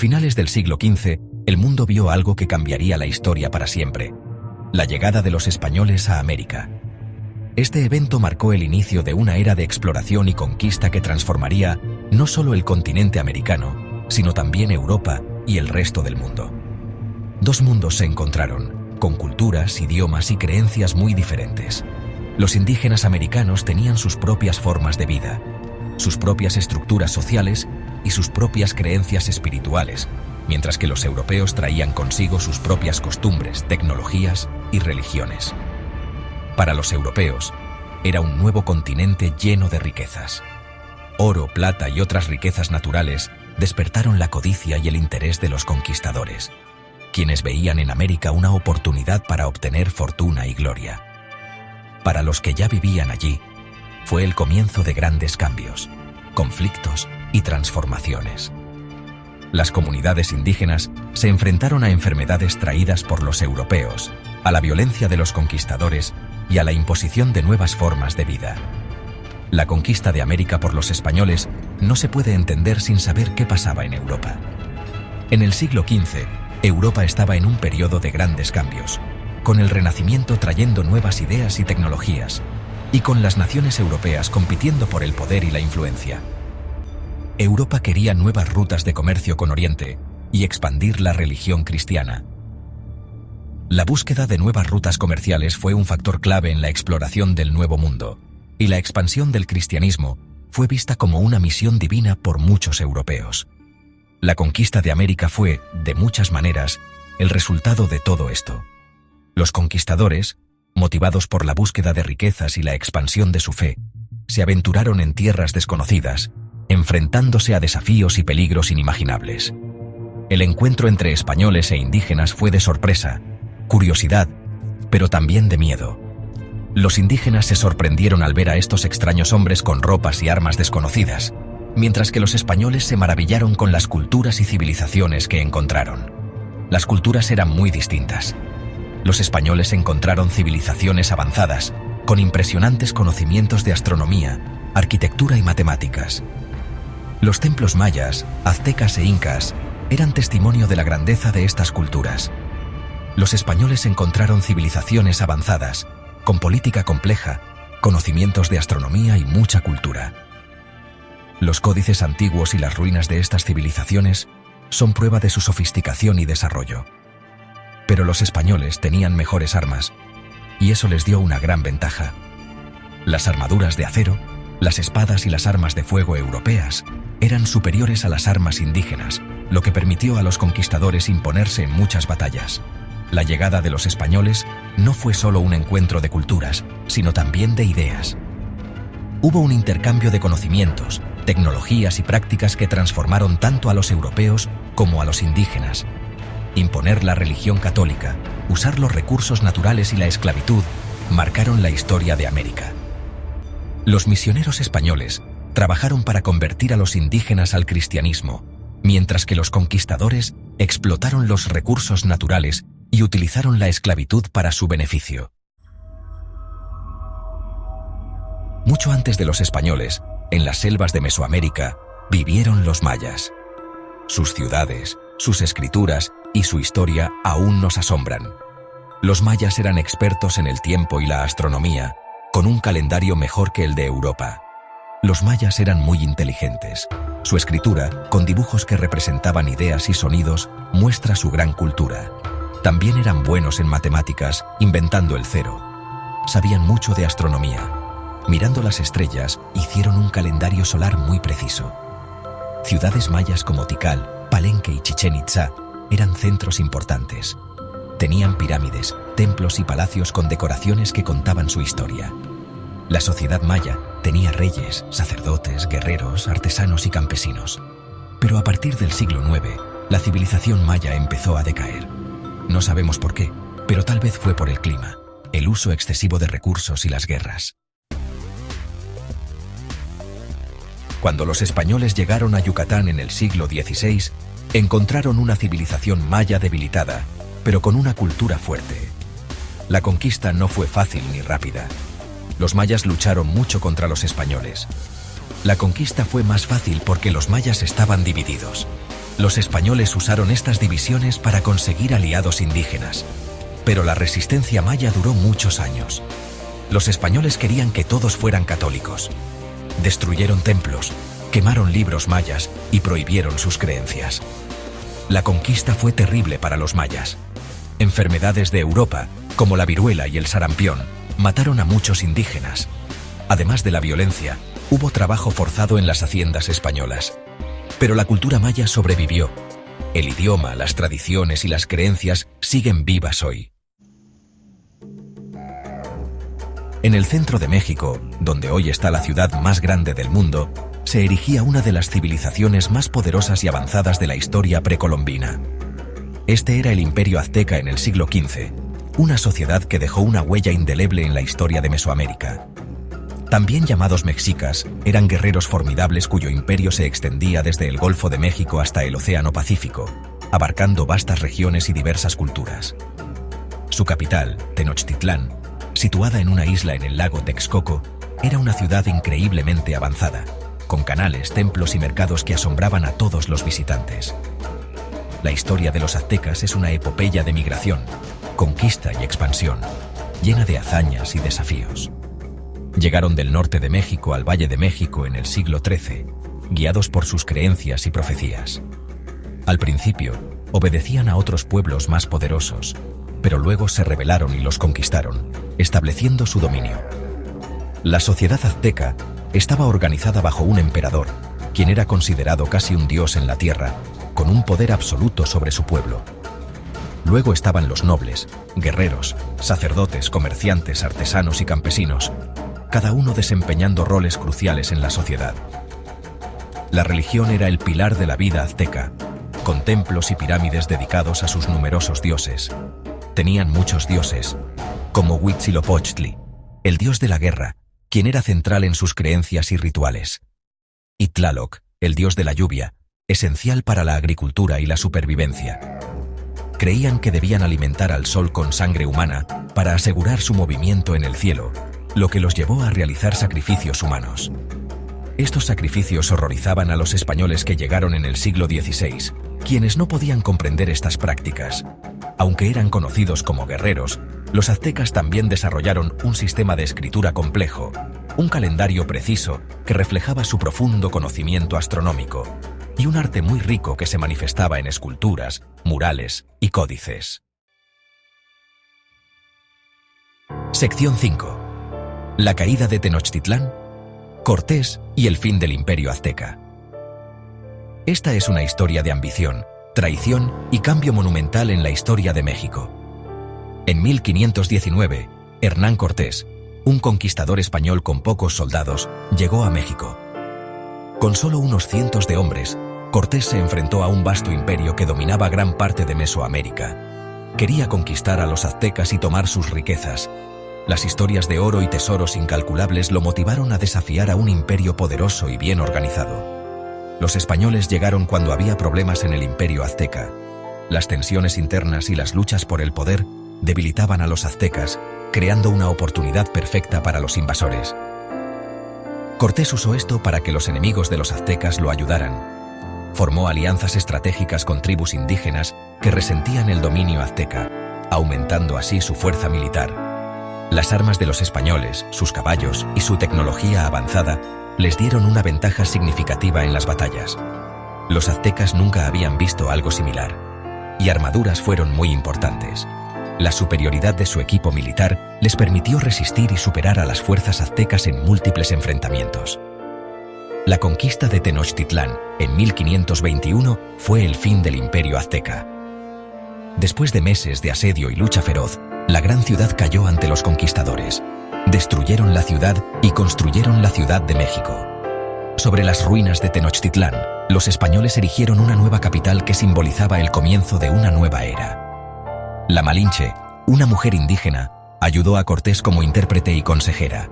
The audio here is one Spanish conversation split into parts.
finales del siglo XV, el mundo vio algo que cambiaría la historia para siempre: la llegada de los españoles a América. Este evento marcó el inicio de una era de exploración y conquista que transformaría no solo el continente americano, sino también Europa y el resto del mundo. Dos mundos se encontraron, con culturas, idiomas y creencias muy diferentes. Los indígenas americanos tenían sus propias formas de vida, sus propias estructuras sociales y sus propias creencias espirituales, mientras que los europeos traían consigo sus propias costumbres, tecnologías y religiones. Para los europeos, era un nuevo continente lleno de riquezas. Oro, plata y otras riquezas naturales despertaron la codicia y el interés de los conquistadores, quienes veían en América una oportunidad para obtener fortuna y gloria. Para los que ya vivían allí, fue el comienzo de grandes cambios, conflictos y transformaciones. Las comunidades indígenas se enfrentaron a enfermedades traídas por los europeos, a la violencia de los conquistadores y a la imposición de nuevas formas de vida. La conquista de América por los españoles no se puede entender sin saber qué pasaba en Europa. En el siglo XV, Europa estaba en un periodo de grandes cambios, con el Renacimiento trayendo nuevas ideas y tecnologías, y con las naciones europeas compitiendo por el poder y la influencia. Europa quería nuevas rutas de comercio con Oriente y expandir la religión cristiana. La búsqueda de nuevas rutas comerciales fue un factor clave en la exploración del Nuevo Mundo, y la expansión del cristianismo fue vista como una misión divina por muchos europeos. La conquista de América fue, de muchas maneras, el resultado de todo esto. Los conquistadores, motivados por la búsqueda de riquezas y la expansión de su fe, se aventuraron en tierras desconocidas, enfrentándose a desafíos y peligros inimaginables. El encuentro entre españoles e indígenas fue de sorpresa, curiosidad, pero también de miedo. Los indígenas se sorprendieron al ver a estos extraños hombres con ropas y armas desconocidas, mientras que los españoles se maravillaron con las culturas y civilizaciones que encontraron. Las culturas eran muy distintas. Los españoles encontraron civilizaciones avanzadas, con impresionantes conocimientos de astronomía, arquitectura y matemáticas. Los templos mayas, aztecas e incas eran testimonio de la grandeza de estas culturas. Los españoles encontraron civilizaciones avanzadas, con política compleja, conocimientos de astronomía y mucha cultura. Los códices antiguos y las ruinas de estas civilizaciones son prueba de su sofisticación y desarrollo. Pero los españoles tenían mejores armas, y eso les dio una gran ventaja. Las armaduras de acero, las espadas y las armas de fuego europeas eran superiores a las armas indígenas, lo que permitió a los conquistadores imponerse en muchas batallas. La llegada de los españoles no fue solo un encuentro de culturas, sino también de ideas. Hubo un intercambio de conocimientos, tecnologías y prácticas que transformaron tanto a los europeos como a los indígenas. Imponer la religión católica, usar los recursos naturales y la esclavitud marcaron la historia de América. Los misioneros españoles trabajaron para convertir a los indígenas al cristianismo, mientras que los conquistadores explotaron los recursos naturales y utilizaron la esclavitud para su beneficio. Mucho antes de los españoles, en las selvas de Mesoamérica, vivieron los mayas. Sus ciudades, sus escrituras y su historia aún nos asombran. Los mayas eran expertos en el tiempo y la astronomía, con un calendario mejor que el de Europa. Los mayas eran muy inteligentes. Su escritura, con dibujos que representaban ideas y sonidos, muestra su gran cultura. También eran buenos en matemáticas, inventando el cero. Sabían mucho de astronomía. Mirando las estrellas, hicieron un calendario solar muy preciso. Ciudades mayas como Tikal, Palenque y Chichén Itzá eran centros importantes. Tenían pirámides, templos y palacios con decoraciones que contaban su historia. La sociedad maya tenía reyes, sacerdotes, guerreros, artesanos y campesinos. Pero a partir del siglo IX, la civilización maya empezó a decaer. No sabemos por qué, pero tal vez fue por el clima, el uso excesivo de recursos y las guerras. Cuando los españoles llegaron a Yucatán en el siglo XVI, encontraron una civilización maya debilitada, pero con una cultura fuerte. La conquista no fue fácil ni rápida. Los mayas lucharon mucho contra los españoles. La conquista fue más fácil porque los mayas estaban divididos. Los españoles usaron estas divisiones para conseguir aliados indígenas, pero la resistencia maya duró muchos años. Los españoles querían que todos fueran católicos. Destruyeron templos, quemaron libros mayas y prohibieron sus creencias. La conquista fue terrible para los mayas. Enfermedades de Europa, como la viruela y el sarampión, mataron a muchos indígenas. Además de la violencia, hubo trabajo forzado en las haciendas españolas. Pero la cultura maya sobrevivió. El idioma, las tradiciones y las creencias siguen vivas hoy. En el centro de México, donde hoy está la ciudad más grande del mundo, se erigía una de las civilizaciones más poderosas y avanzadas de la historia precolombina. Este era el Imperio Azteca en el siglo XV, una sociedad que dejó una huella indeleble en la historia de Mesoamérica. También llamados mexicas, eran guerreros formidables cuyo imperio se extendía desde el Golfo de México hasta el Océano Pacífico, abarcando vastas regiones y diversas culturas. Su capital, Tenochtitlán, situada en una isla en el lago Texcoco, era una ciudad increíblemente avanzada, con canales, templos y mercados que asombraban a todos los visitantes. La historia de los aztecas es una epopeya de migración, conquista y expansión, llena de hazañas y desafíos. Llegaron del norte de México al Valle de México en el siglo XIII, guiados por sus creencias y profecías. Al principio, obedecían a otros pueblos más poderosos, pero luego se rebelaron y los conquistaron, estableciendo su dominio. La sociedad azteca estaba organizada bajo un emperador, quien era considerado casi un dios en la tierra, con un poder absoluto sobre su pueblo. Luego estaban los nobles, guerreros, sacerdotes, comerciantes, artesanos y campesinos, cada uno desempeñando roles cruciales en la sociedad. La religión era el pilar de la vida azteca, con templos y pirámides dedicados a sus numerosos dioses. Tenían muchos dioses, como Huitzilopochtli, el dios de la guerra, quien era central en sus creencias y rituales. Y Tlaloc, el dios de la lluvia, esencial para la agricultura y la supervivencia. Creían que debían alimentar al sol con sangre humana para asegurar su movimiento en el cielo, lo que los llevó a realizar sacrificios humanos. Estos sacrificios horrorizaban a los españoles que llegaron en el siglo XVI, quienes no podían comprender estas prácticas. Aunque eran conocidos como guerreros, los aztecas también desarrollaron un sistema de escritura complejo, un calendario preciso que reflejaba su profundo conocimiento astronómico, y un arte muy rico que se manifestaba en esculturas, murales y códices. Sección 5. La caída de Tenochtitlán, Cortés y el fin del Imperio Azteca. Esta es una historia de ambición, traición y cambio monumental en la historia de México. En 1519, Hernán Cortés, un conquistador español con pocos soldados, llegó a México. Con solo unos cientos de hombres, Cortés se enfrentó a un vasto imperio que dominaba gran parte de Mesoamérica. Quería conquistar a los aztecas y tomar sus riquezas. Las historias de oro y tesoros incalculables lo motivaron a desafiar a un imperio poderoso y bien organizado. Los españoles llegaron cuando había problemas en el imperio azteca. Las tensiones internas y las luchas por el poder debilitaban a los aztecas, creando una oportunidad perfecta para los invasores. Cortés usó esto para que los enemigos de los aztecas lo ayudaran. Formó alianzas estratégicas con tribus indígenas que resentían el dominio azteca, aumentando así su fuerza militar. Las armas de los españoles, sus caballos y su tecnología avanzada les dieron una ventaja significativa en las batallas. Los aztecas nunca habían visto algo similar, y armaduras fueron muy importantes. La superioridad de su equipo militar les permitió resistir y superar a las fuerzas aztecas en múltiples enfrentamientos. La conquista de Tenochtitlán en 1521 fue el fin del Imperio Azteca. Después de meses de asedio y lucha feroz, la gran ciudad cayó ante los conquistadores. Destruyeron la ciudad y construyeron la Ciudad de México. Sobre las ruinas de Tenochtitlán, los españoles erigieron una nueva capital que simbolizaba el comienzo de una nueva era. La Malinche, una mujer indígena, ayudó a Cortés como intérprete y consejera.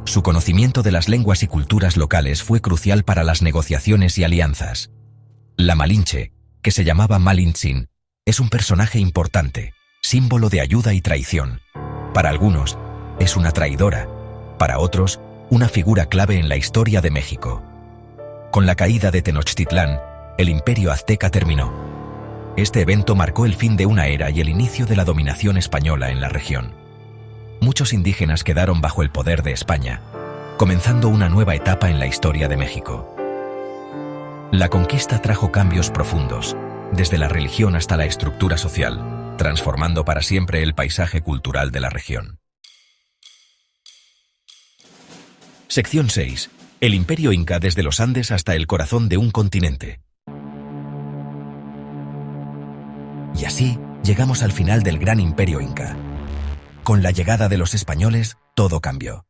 Su conocimiento de las lenguas y culturas locales fue crucial para las negociaciones y alianzas. La Malinche, que se llamaba Malintzin, es un personaje importante, símbolo de ayuda y traición. Para algunos, es una traidora, para otros, una figura clave en la historia de México. Con la caída de Tenochtitlán, el imperio azteca terminó. Este evento marcó el fin de una era y el inicio de la dominación española en la región. Muchos indígenas quedaron bajo el poder de España, comenzando una nueva etapa en la historia de México. La conquista trajo cambios profundos, desde la religión hasta la estructura social, transformando para siempre el paisaje cultural de la región. Sección 6. El Imperio Inca desde los Andes hasta el corazón de un continente. Y así, llegamos al final del gran Imperio Inca. Con la llegada de los españoles, todo cambió.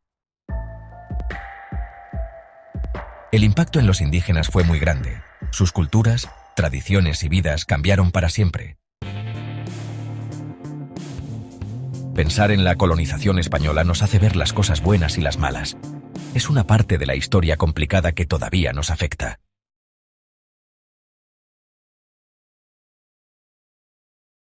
El impacto en los indígenas fue muy grande. Sus culturas, tradiciones y vidas cambiaron para siempre. Pensar en la colonización española nos hace ver las cosas buenas y las malas. Es una parte de la historia complicada que todavía nos afecta.